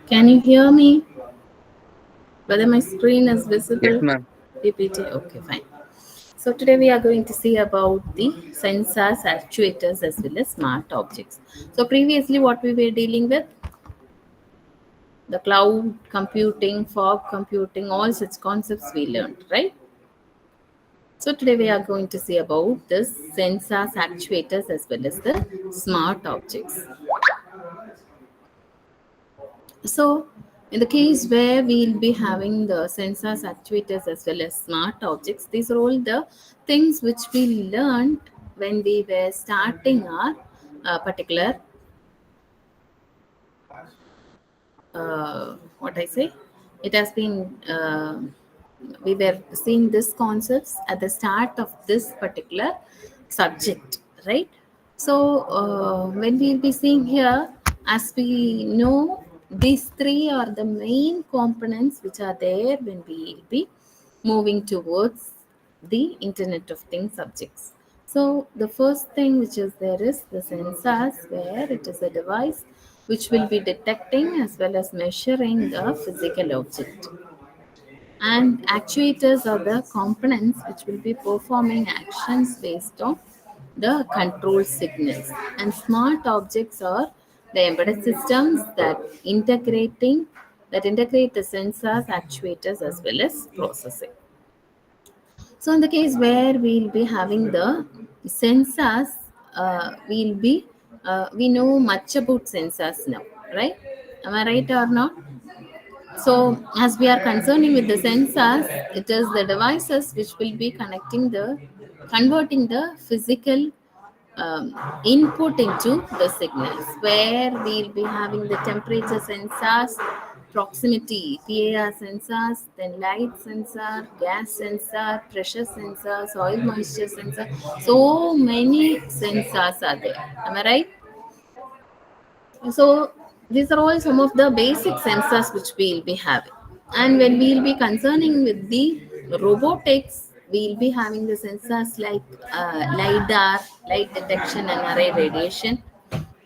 Can you hear me? Whether my screen is Yes, visible? ma'am. PPT. Okay, fine. So today we are going to see about the sensors, actuators, as well as smart objects. So previously, what we were dealing with, the cloud computing, fog computing, all such concepts we learned, right? So today we are going to see about this sensors, actuators, as well as the smart objects. So, in the case where we'll be having the sensors, actuators, as well as smart objects, these are all the things which we learned when we were starting our particular, what I say, it has been, we were seeing these concepts at the start of this particular subject, right? So, when we'll be seeing here, as we know, these three are the main components which are there when we will be moving towards the Internet of Things subjects. So, the first thing which is there is the sensors, where it is a device which will be detecting as well as measuring the physical object. And actuators are the components which will be performing actions based on the control signals. And smart objects are the embedded systems that integrate the sensors, actuators, as well as processing. So in the case where we'll be having the sensors, we know much about sensors now, right? Am I right or not? So, as we are concerning with the sensors, it is the devices which will be converting the physical input into the signals, where we'll be having the temperature sensors, proximity PAR sensors, then light sensor, gas sensor, pressure sensor, soil moisture sensor. So many sensors are there. Am I right? So these are all some of the basic sensors which we'll be having. And when we'll be concerning with the robotics, we'll be having the sensors like LiDAR, light detection and array radiation,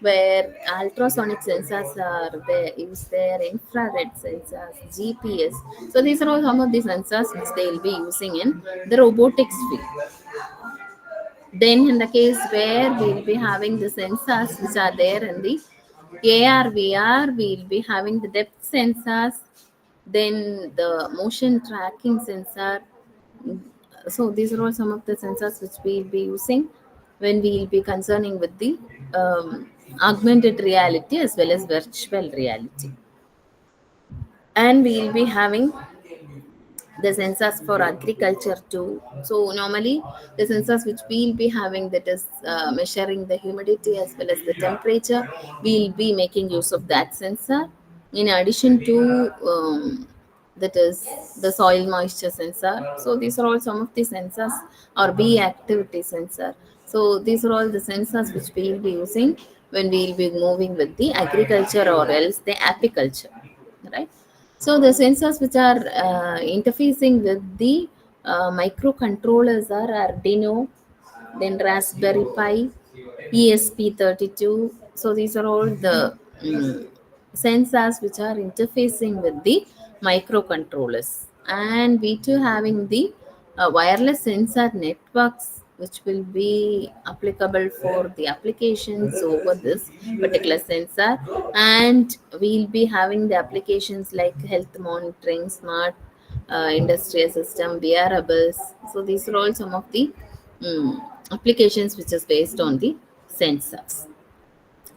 where ultrasonic sensors are there, is there, infrared sensors, GPS. So these are all some of the sensors which they'll be using in the robotics field. Then, in the case where we'll be having the sensors which are there in the AR, VR, we'll be having the depth sensors, then the motion tracking sensor. So, these are all some of the sensors which we'll be using when we'll be concerning with the augmented reality as well as virtual reality. And we'll be having the sensors for agriculture too. So normally the sensors which we'll be having, that is measuring the humidity as well as the temperature, we'll be making use of that sensor. In addition to that is the soil moisture sensor. So these are all some of the sensors, or bee activity sensor. So these are all the sensors which we'll be using when we'll be moving with the agriculture or else the apiculture, right? So the sensors which are interfacing with the microcontrollers are Arduino, then Raspberry Pi, ESP32. So these are all the sensors which are interfacing with the microcontrollers. And we too having the wireless sensor networks which will be applicable for the applications over this particular sensor. And we'll be having the applications like health monitoring, smart industrial system, wearables. So these are all some of the applications which is based on the sensors.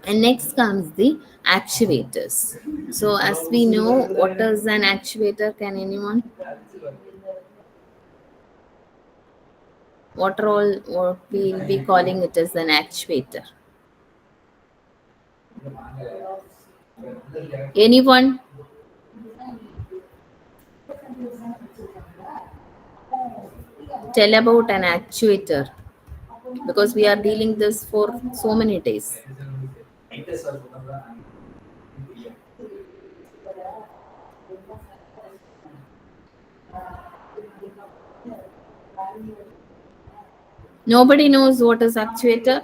And next comes the actuators. So as we know, what is an actuator? Can anyone? What all what we'll be calling it as an actuator? Anyone? Tell about an actuator, because we are dealing this for so many days. Nobody knows what is actuator?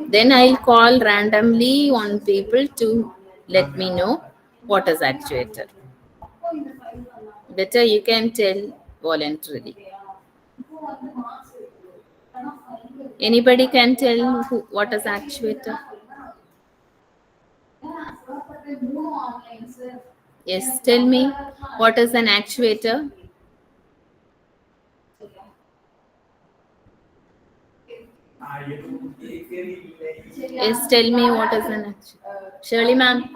Then I'll call randomly on people to let me know what is actuator. Better you can tell voluntarily. Anybody can tell what is actuator? Yes, tell me what is an actuator? Yes, tell me what is an actuator. Shirley ma'am.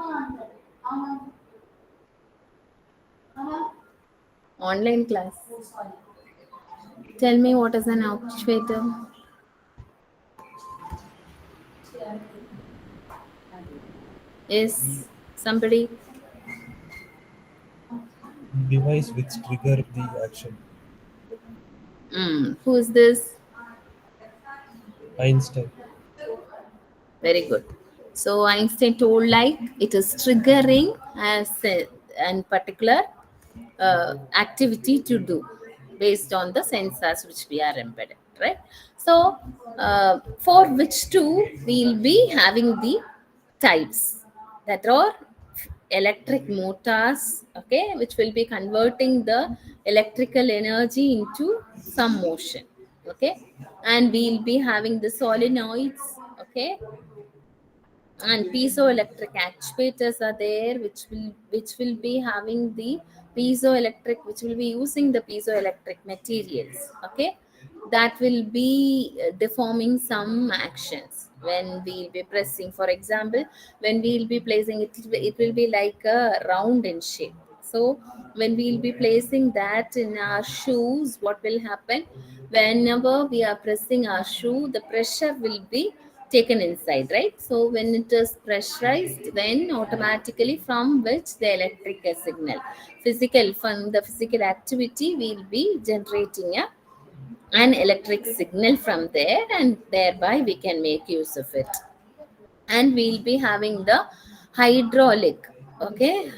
Online class. Tell me what is an actuator. Yes, somebody. Device which trigger the action. Who is this? Einstein. Very good. So Einstein told like it is triggering as an particular activity to do based on the sensors which we are embedded, right? So for which two we'll be having the types that are electric motors, okay, which will be converting the electrical energy into some motion, okay, and we'll be having the solenoids, okay, and piezoelectric actuators are there which will be having the piezoelectric, which will be using the piezoelectric materials, okay, that will be deforming some actions when we'll be pressing. For example, when we'll be placing it, it will be like a round in shape. So when we'll be placing that in our shoes, what will happen? Whenever we are pressing our shoe, the pressure will be taken inside, right? So when it is pressurized, then automatically from which the electric signal, physical, from the physical activity, will be generating an electric signal from there, and thereby we can make use of it. And we'll be having the hydraulic, okay,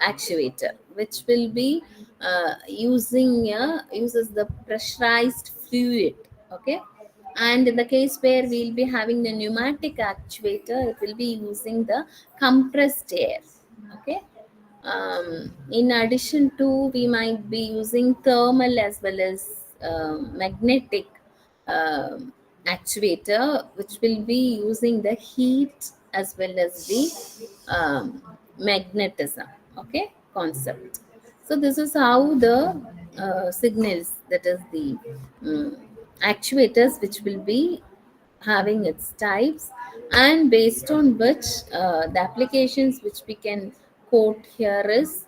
actuator, which will be uses the pressurized fluid, okay. And in the case where we'll be having the pneumatic actuator, it will be using the compressed air, okay. In addition to, we might be using thermal as well as magnetic actuator, which will be using the heat as well as the magnetism, okay, concept. So this is how the signals, that is the um, actuators, which will be having its types, and based on which the applications which we can quote here is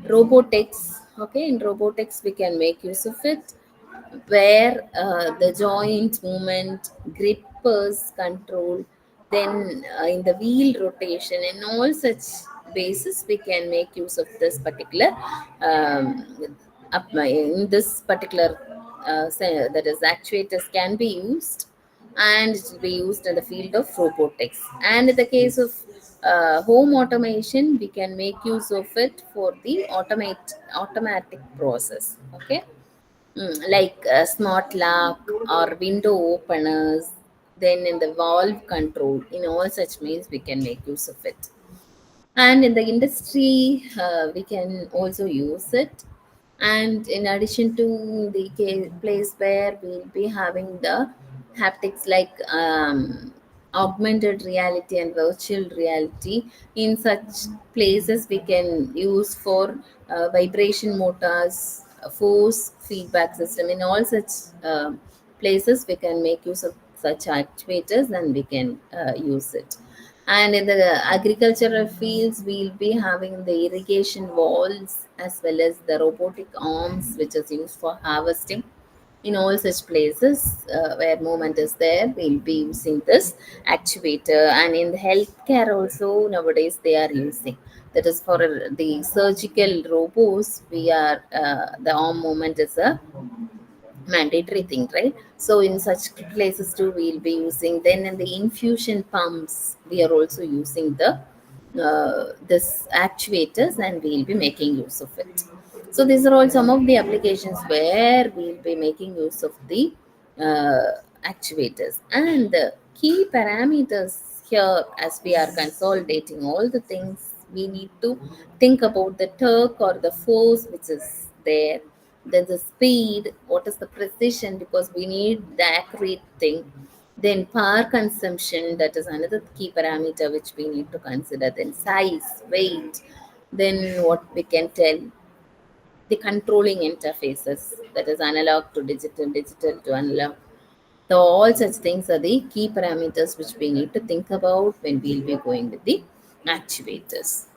robotics, okay. In robotics we can make use of it, where the joint movement, grippers control, then in the wheel rotation, in all such basis we can make use of this particular in this particular that is actuators can be used, and it will be used in the field of robotics. And in the case of home automation, we can make use of it for the automatic process, okay. Like smart lock or window openers, then in the valve control, in all such means we can make use of it. And in the industry we can also use it. And in addition to the place where we'll be having the haptics, like augmented reality and virtual reality, in such places we can use for vibration motors, force feedback system. In all such places we can make use of such actuators, and we can use it. And in the agricultural fields, we'll be having the irrigation valves as well as the robotic arms, which is used for harvesting. In all such places where movement is there, we'll be using this actuator. And in the healthcare also, nowadays they are using. That is for the surgical robots, we are the arm movement is a mandatory thing, right? So in such places too, we'll be using. Then in the infusion pumps, we are also using the this actuators, and we'll be making use of it. So these are all some of the applications where we'll be making use of the actuators. And the key parameters here, as we are consolidating all the things, we need to think about the torque or the force which is there, then the speed, what is the precision, because we need the accurate thing. Then power consumption, that is another key parameter which we need to consider. Then size, weight, then what we can tell, the controlling interfaces, that is analog to digital, digital to analog. So all such things are the key parameters which we need to think about when we'll be going with the actuators.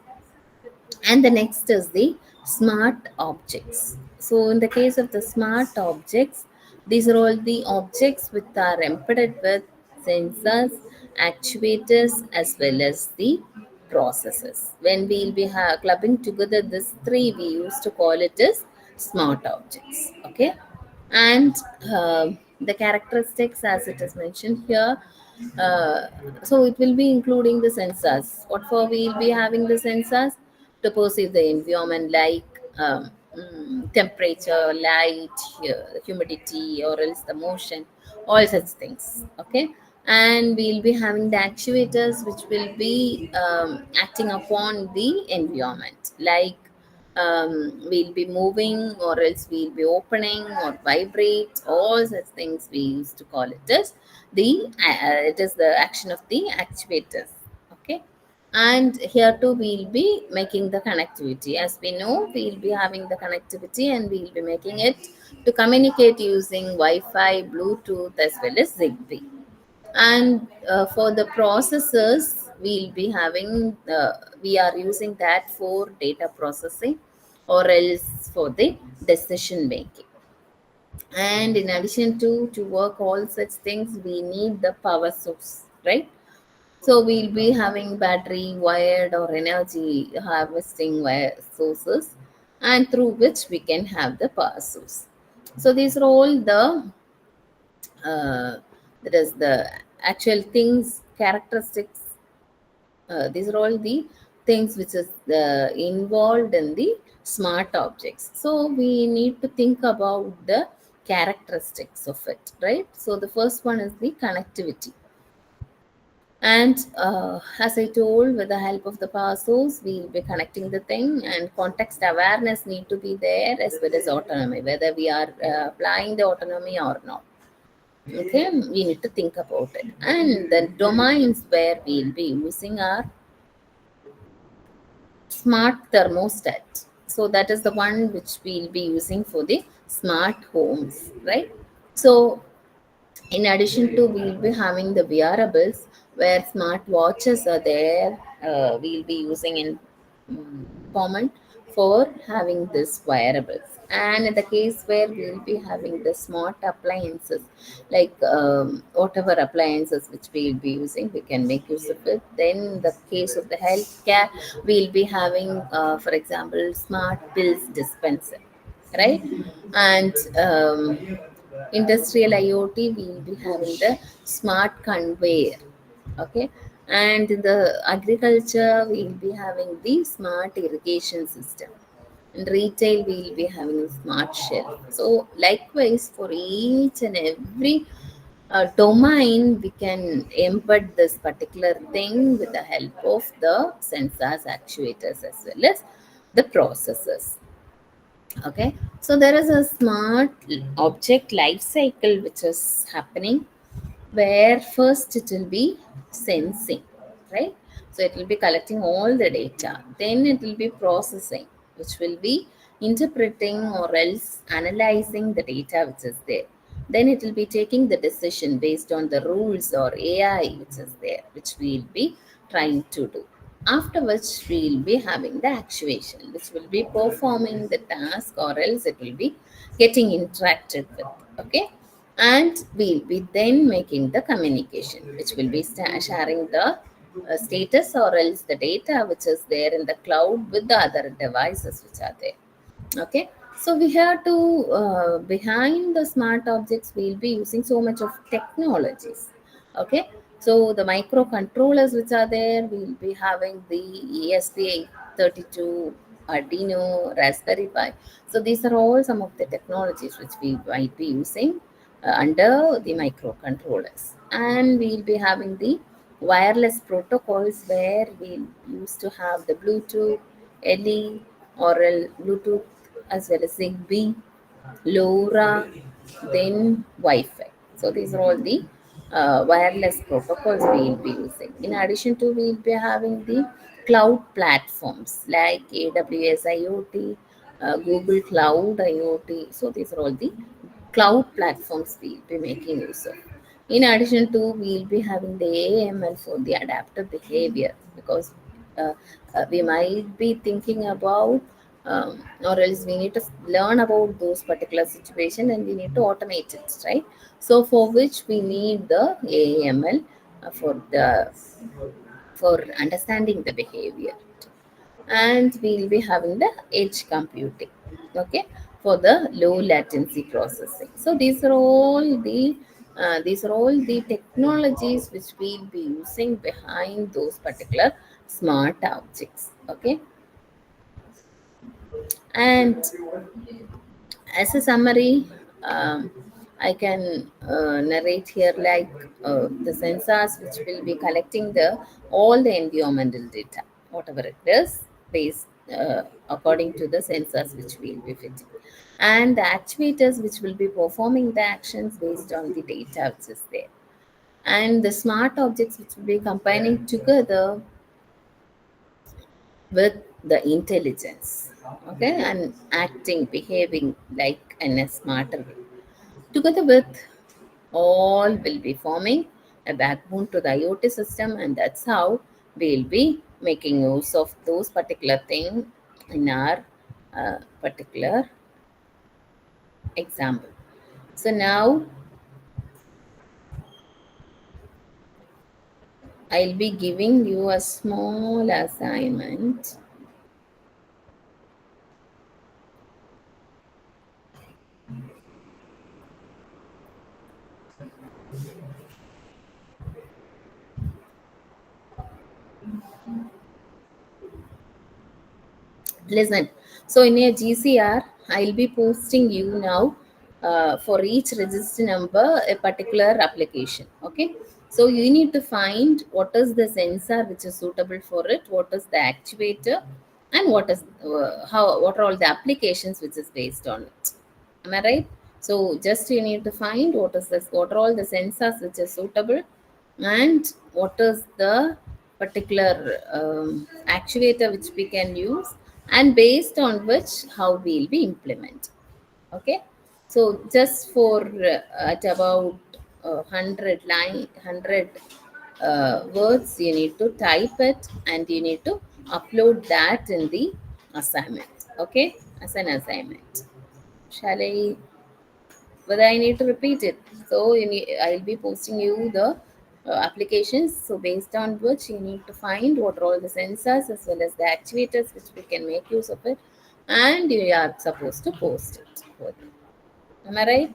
And the next is the smart objects. So in the case of the smart objects, these are all the objects which are embedded with sensors, actuators, as well as the processors. When we'll be clubbing together these three, we used to call it as smart objects. Okay. And the characteristics, as it is mentioned here, uh, so it will be including the sensors. What for we will be having the sensors? To perceive the environment, like temperature, light, humidity, or else the motion, all such things. Okay. And we'll be having the actuators which will be acting upon the environment, like we'll be moving, or else we'll be opening or vibrate, all such things we used to call it as the it is the action of the actuators. Okay. And here too we'll be making the connectivity. As we know, we'll be having the connectivity, and we'll be making it to communicate using Wi-Fi, Bluetooth, as well as Zigbee. And for the processors, we'll be having we are using that for data processing, or else for the decision making. And in addition to work all such things, we need the power source, right? So we'll be having battery, wired, or energy harvesting wire sources, and through which we can have the power source. So these are all the uh, that is the actual things, characteristics. These are all the things which is involved in the smart objects. So we need to think about the characteristics of it, right? So the first one is the connectivity. And as I told, with the help of the power source, we will be connecting the thing, and context awareness need to be there, as well as autonomy, whether we are applying the autonomy or not. Okay, we need to think about it. And the domains where we'll be using our smart thermostat. So that is the one which we'll be using for the smart homes, right? So in addition to, we'll be having the wearables where smart watches are there. We'll be using in common for having this wearables. And in the case where we'll be having the smart appliances, like whatever appliances which we'll be using, we can make use of it. Then in the case of the healthcare, we'll be having, for example, smart pills dispenser, right? And industrial IoT, we will be having the smart conveyor. Okay. And in the agriculture, we will be having the smart irrigation system. In retail, we will be having a smart shelf. So likewise, for each and every domain, we can embed this particular thing with the help of the sensors, actuators, as well as the processors. Okay. So there is a smart object life cycle which is happening, where first it will be sensing, right? So it will be collecting all the data, then it will be processing, which will be interpreting or else analyzing the data which is there. Then it will be taking the decision based on the rules or AI which is there, which will be trying to do. After which we'll be having the actuation, which will be performing the task or else it will be getting interacted with. Okay. And we'll be then making the communication, which will be sharing the status or else the data which is there in the cloud with the other devices which are there. Okay. So we have to behind the smart objects we'll be using so much of technologies. Okay. So the microcontrollers which are there, we'll be having the ESP32, Arduino, Raspberry Pi. So these are all some of the technologies which we might be using under the microcontrollers. And we'll be having the wireless protocols where we used to have the Bluetooth, LE, or Bluetooth, as well as Zigbee, LoRa, then Wi-Fi. So these are all the wireless protocols we will be using. In addition to, we will be having the cloud platforms like AWS IoT, Google Cloud IoT. So these are all the cloud platforms we will be making use of. In addition to, we will be having the AML for the adaptive behavior, because we might be thinking about or else we need to learn about those particular situation and we need to automate it, right? So for which we need the AML for understanding the behavior. And we'll be having the edge computing, okay, for the low latency processing. So these are all the technologies which we'll be using behind those particular smart objects. Okay. And as a summary, I can narrate here like the sensors which will be collecting the all the environmental data, whatever it is, based according to the sensors which we will be fitting, and the actuators which will be performing the actions based on the data which is there, and the smart objects which will be combining together with the intelligence, okay, and acting, behaving like in a smarter way. Together with all will be forming a backbone to the IoT system, and that's how we'll be making use of those particular thing in our particular example. So now I'll be giving you a small assignment. Listen, so in a GCR, I'll be posting you now for each register number a particular application. Okay, so you need to find what is the sensor which is suitable for it, what is the actuator, and what are all the applications which is based on it. Am I right? So just you need to find what are all the sensors which are suitable, and what is the particular actuator which we can use, and based on which how we'll be implement. Okay. So just for at about 100 words you need to type it, and you need to upload that in the assignment. Okay, as an assignment. Shall I? Whether I need to repeat it. So I'll be posting you the applications. So based on which you need to find what are all the sensors as well as the actuators which we can make use of it, and you are supposed to post it. Am I right?